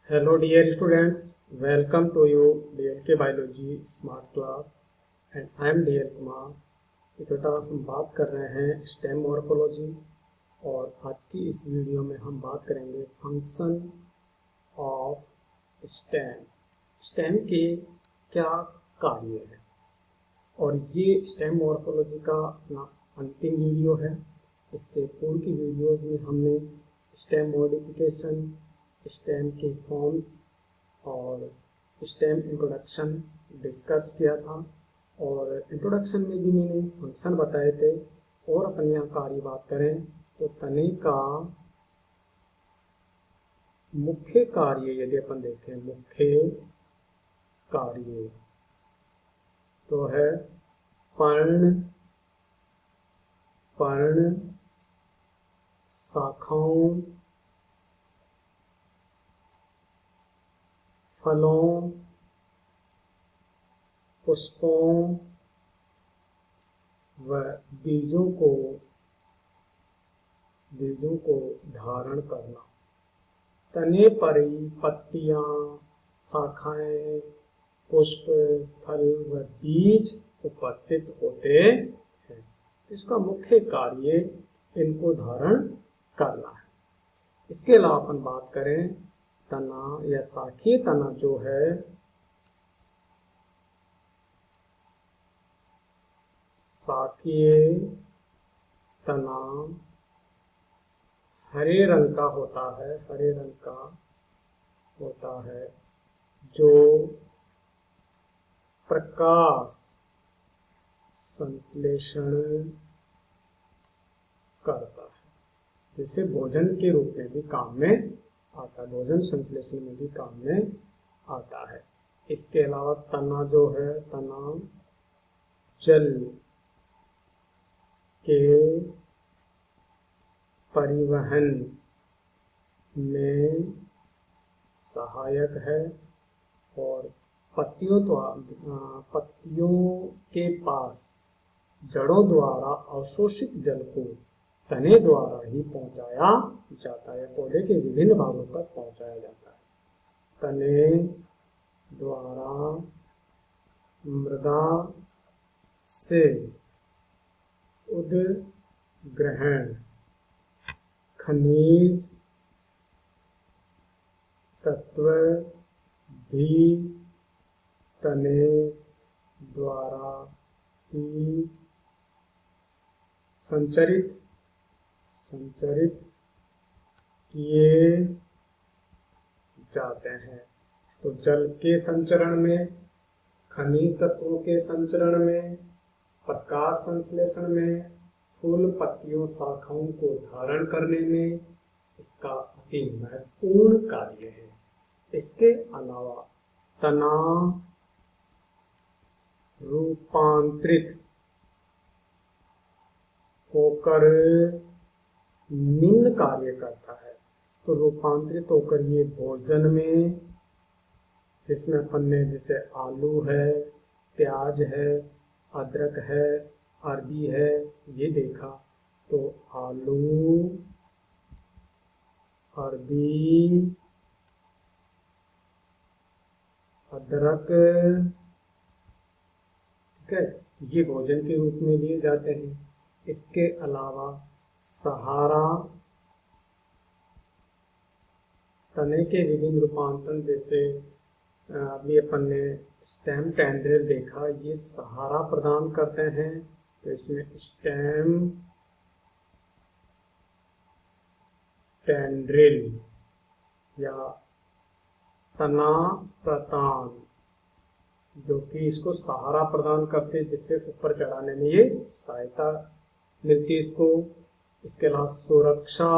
Hello dear students, welcome to you DLK Biology Smart Class and I am DL Kumar. तो बेटा हम बात कर रहे हैं स्टेम मॉर्फोलॉजी और आज की इस वीडियो में हम बात करेंगे फंक्शन ऑफ स्टेम। स्टेम के क्या कार्य हैं और ये स्टेम मॉर्फोलॉजी का अपना अंतिम वीडियो है। इससे पूर्व की वीडियोस में हमने स्टेम मॉडिफिकेशन, स्टेम के फॉर्म्स और स्टेम इंट्रोडक्शन डिस्कस किया था और इंट्रोडक्शन में भी मैंने फंक्शन बताए थे। और अपन यहाँ कार्य बात करें तो तने का मुख्य कार्य यदि अपन देखें, मुख्य कार्य तो है पर्ण शाखाओं, फलों, पुष्पों व बीजों को धारण करना। तने पर ही पत्तियां, शाखाएं, पुष्प, फल व बीज उपस्थित होते हैं। इसका मुख्य कार्य इनको धारण करना है। इसके अलावा अपन बात करें तना या शाखीय तना जो है शाखीय तना हरे रंग का होता है, हरे रंग का होता है जो प्रकाश संश्लेषण करता है, जिसे भोजन के रूप में भी काम में आता है, भोजन संश्लेषण में भी काम में आता है। इसके अलावा तना जो है, तना जल के परिवहन में सहायक है और पत्तियों के पास जड़ों द्वारा अवशोषित जल को तने द्वारा ही पहुंचाया जाता है, पौधे के विभिन्न भागों तक पहुंचाया जाता है। तने द्वारा मृदा से उद्ग्रहण खनिज तत्व भी तने द्वारा ही संचरित किए जाते हैं। तो जल के संचरण में, खनिज तत्वों के संचरण में, प्रकाश संश्लेषण में, फूल पत्तियों शाखाओं को धारण करने में इसका अति महत्वपूर्ण कार्य है। इसके अलावा तना रूपांतरित होकर निम्न कार्य करता है। तो रूपांतरित होकर ये भोजन में, जिसमें अपन ने जैसे आलू है, प्याज है, अदरक है, अरबी है, ये देखा। तो आलू, अरबी, अदरक, ठीक है, ये भोजन के रूप में लिए जाते हैं। इसके अलावा सहारा, तने के विभिन्न रूपांतरण, जैसे अभी अपन ने स्टेम टेंड्रिल देखा, ये सहारा प्रदान करते हैं। तो इसमें स्टेम टेंड्रिल या तना प्रतान जो कि इसको सहारा प्रदान करते हैं, जिससे ऊपर चढ़ाने में ये सहायता मिलती है इसको। इसके अलावा सुरक्षा,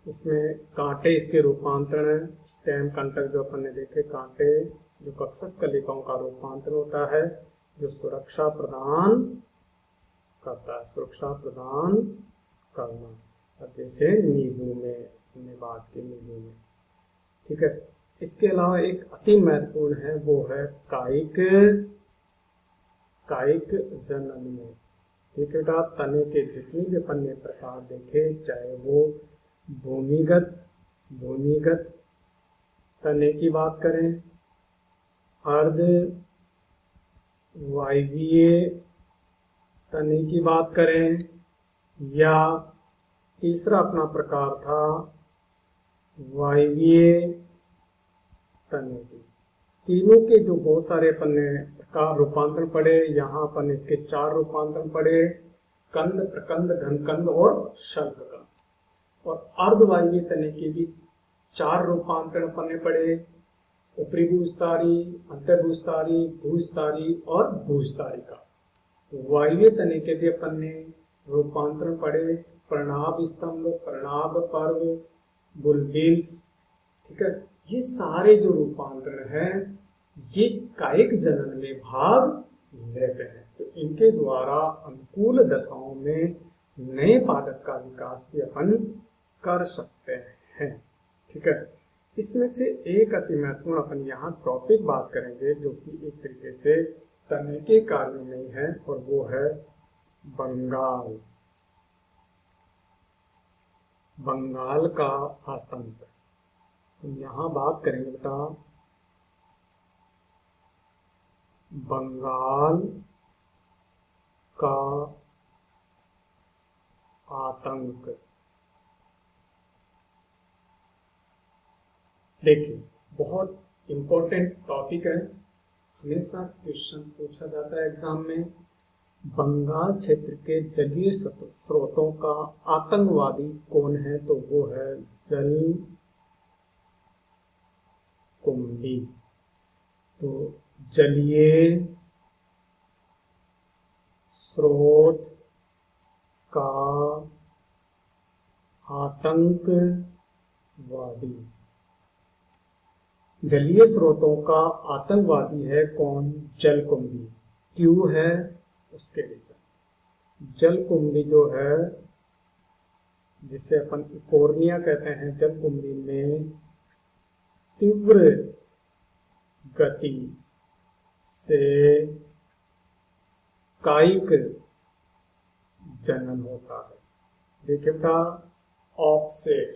इसमें कांटे इसके रूपांतरण है। स्टेम कंटक जो अपन ने देखे, कांटे जो कक्षस्थ कलिकाओं का रूपांतरण होता है, जो सुरक्षा प्रदान करता है, सुरक्षा प्रदान करना। अब जैसे नींबू में हमने बात की, नींबू में, ठीक है। इसके अलावा एक अति महत्वपूर्ण है, वो है कायिक जनन। ठीक है, तने के जितने भी अपन ने प्रकार देखे, चाहे वो भूमिगत भूमिगत तने की बात करें, अर्ध वायवीय तने की बात करें, या तीसरा अपना प्रकार था वायवीय तने की। तीनों के जो बहुत सारे अपन ने प्रकार रूपांतरण पढ़े, यहाँ अपन इसके 4 रूपांतरण पढ़े, कंद, प्रकंद, घनकंद और शल्ककंद। और अर्धवायवीय तने के भी 4 रूपांतरण अपन ने पढ़े, ऊपरी भूस्तारी, अंतर्भूस्तारी, भूस्तारी और भूस्तारी का। वायवीय तने के भी अपन ने रूपांतरण पढ़े, प्रणाब स्तंभ, प्रणाब पर्व, बुलबिल्स। ठीक है, ये सारे जो रूपांतरण हैं ये कायिक जनन में भाग लेते हैं। तो इनके द्वारा अनुकूल दशाओं में नए पादप का विकास भी अपन कर सकते हैं। ठीक है, इसमें से एक अति महत्वपूर्ण अपन यहाँ टॉपिक बात करेंगे जो कि एक तरीके से तने के कार्य में नहीं है, और वो है बंगाल। बंगाल का आतंक। यहाँ बात करेंगे बेटा बंगाल का आतंक। देखिए, बहुत इंपॉर्टेंट टॉपिक है, हमेशा क्वेश्चन पूछा जाता है एग्जाम में। बंगाल क्षेत्र के जलीय स्रोतों का आतंकवादी कौन है? तो वो है जल कुंभी। तो जलीय स्रोत का आतंकवादी, जलीय स्रोतों का आतंकवादी है कौन? जलकुंभी। क्यों है उसके लिए, जलकुंभी जो है जिसे अपन कोर्निया कहते हैं, जलकुंभी में तीव्र गति से कायिक जनन होता है। देखिए बेटा, ऑफसेट,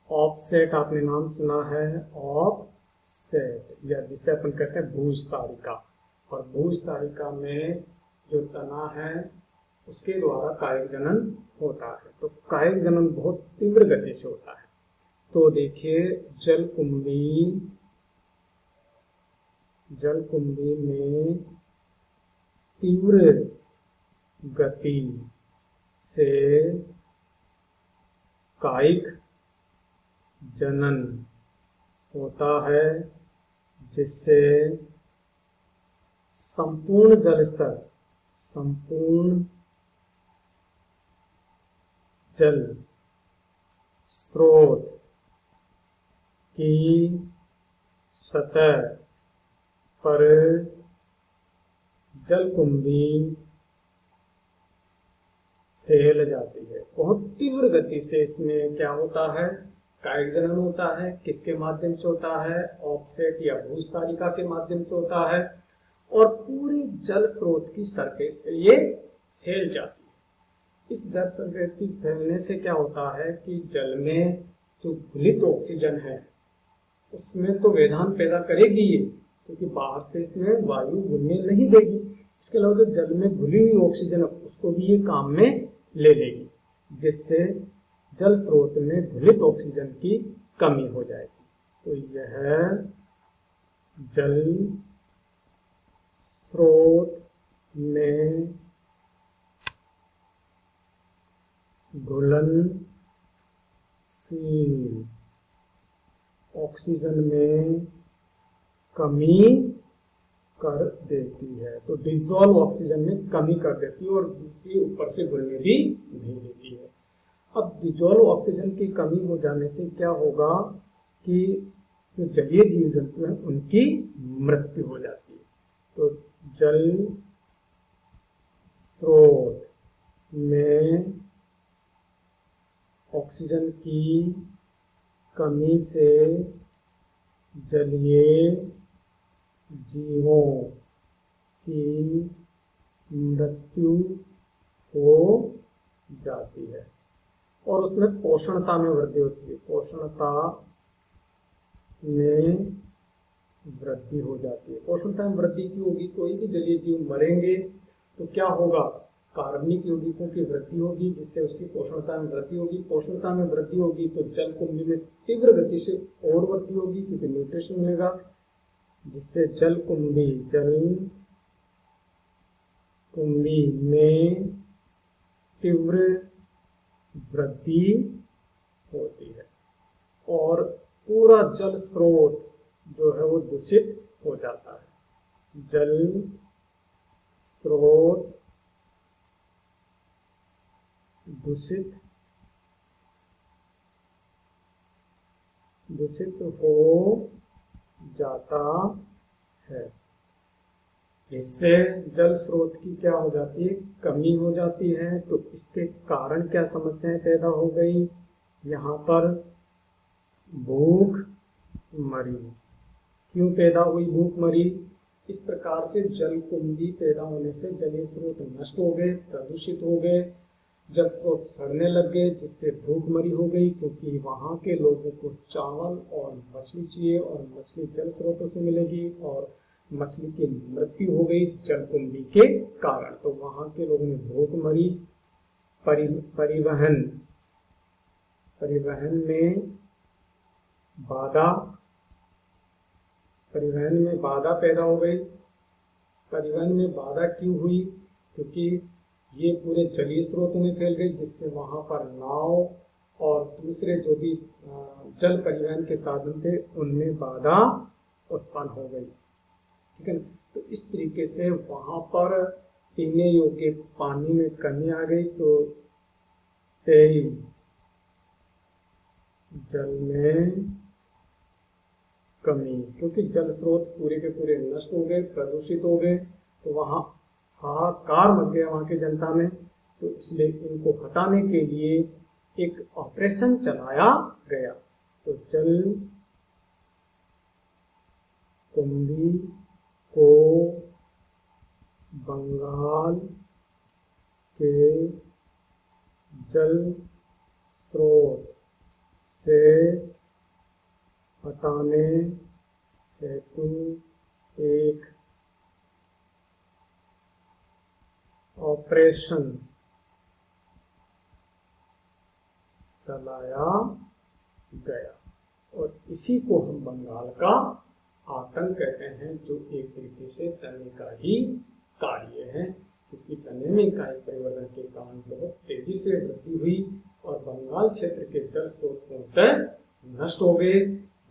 ऑफसेट आपने नाम सुना है, ऑफसेट, या जिसे अपन कहते हैं भूस्तारिका। और भूस्तारिका में जो तना है उसके द्वारा कायिक जनन होता है। तो कायिक जनन बहुत तीव्र गति से होता है। तो देखिए, जलकुंभी में तीव्र गति से कायिक जनन होता है, जिससे संपूर्ण जल स्तर, संपूर्ण जल स्रोत की सतह पर जलकुंभी फैल जाती है। बहुत तीव्र गति से इसमें क्या होता है? कायिक जनन होता है। किसके माध्यम से होता है? ऑफसेट या भूस्तारिका के माध्यम से होता है। और पूरे जल स्रोत की सरफेस पे ये फैल जाती है। इस जल सरफेस की फैलने से क्या होता है कि जल में जो घुलित ऑक्सीजन है उसमें तो वेधान पैदा करेगी ये, क्योंकि बाहर से इसमें वायु घुलने नहीं देगी। इसके अलावा जो जल में घुली हुई ऑक्सीजन है उसको भी ये काम में ले लेगी, जिससे जल स्रोत में घुलित ऑक्सीजन की कमी हो जाएगी। तो यह जल स्रोत में घुलनशील ऑक्सीजन में कमी कर देती है। तो डिसॉल्व ऑक्सीजन में कमी कर देती है और दूसरी ऊपर से घुलने भी नहीं देती है। अब डिसॉल्व ऑक्सीजन की कमी हो जाने से क्या होगा कि जो जलीय जीव जंतु हैं उनकी मृत्यु हो जाती है। तो जल स्रोत में ऑक्सीजन की कमी से जलीय जीवों की मृत्यु हो जाती है। और उसमें पोषणता में वृद्धि होती है, पोषणता में वृद्धि हो जाती है। पोषणता में वृद्धि की होगी, कोई भी जलीय जीव मरेंगे तो क्या होगा, कार्बनिक यौगिकों की वृद्धि होगी, जिससे उसकी पोषणता में वृद्धि होगी। पोषणता में वृद्धि होगी तो जलकुंभी में तीव्र गति से और वृद्धि होगी, क्योंकि न्यूट्रिशन मिलेगा, जिससे जलकुंभी में तीव्र वृद्धि होती है और पूरा जल स्रोत जो है वो दूषित हो जाता है। जल स्रोत दूषित हो जाता है। इससे जल स्रोत की क्या हो जाती है, कमी हो जाती है। तो इसके कारण क्या समस्याएं पैदा हो गई, यहाँ पर भूख मरी। क्यों पैदा हुई भूख मरी, इस प्रकार से जलकुंभी पैदा होने से जलीय स्रोत नष्ट हो गए, प्रदूषित हो गए, जल स्रोत सड़ने लग गए, जिससे भूख मरी हो गई, क्योंकि वहां के लोगों को चावल और मछली चाहिए और मछली जल स्रोतों से मिलेगी और मछली की मृत्यु हो गई जलकुंभी के कारण। तो वहां के लोगों में भूख मरी। परिवहन में बाधा पैदा हो गई। परिवहन में बाधा क्यों हुई, क्योंकि ये पूरे जलीय स्रोतों में फैल गई, जिससे वहां पर नाव और दूसरे जो भी जल परिवहन के साधन थे उनमें बाधा उत्पन्न हो गई। ठीक है ना। तो इस तरीके से वहां पर पीने योग्य पानी में कमी आ गई, तो पेय जल में कमी, क्योंकि जल स्रोत पूरे के पूरे नष्ट हो गए, प्रदूषित हो गए, तो वहां हाहाकार मच गया वहां की जनता में। तो इसलिए इनको हटाने के लिए एक ऑपरेशन चलाया गया। तो जल कुंभी को बंगाल के जल स्रोत से हटाने हेतु एक ऑपरेशन चलाया गया और इसी को हम बंगाल का आतंक कहते हैं, जो एक तरीके से तने का ही कार्य है, क्योंकि तने में इकाई परिवर्तन के कारण बहुत तेजी से वृद्धि हुई और बंगाल क्षेत्र के जल स्रोत पूर्णतः नष्ट हो गए,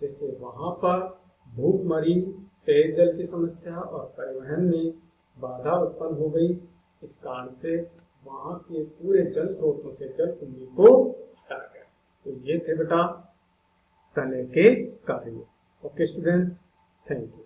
जिससे वहां पर भूख मरी, पेयजल की समस्या और परिवहन में बाधा उत्पन्न हो गई। इस कारण से वहां के पूरे जल स्रोतों से जलकुंभी को हटा गया। तो ये थे बेटा तने के कार्य। Okay students, thank you.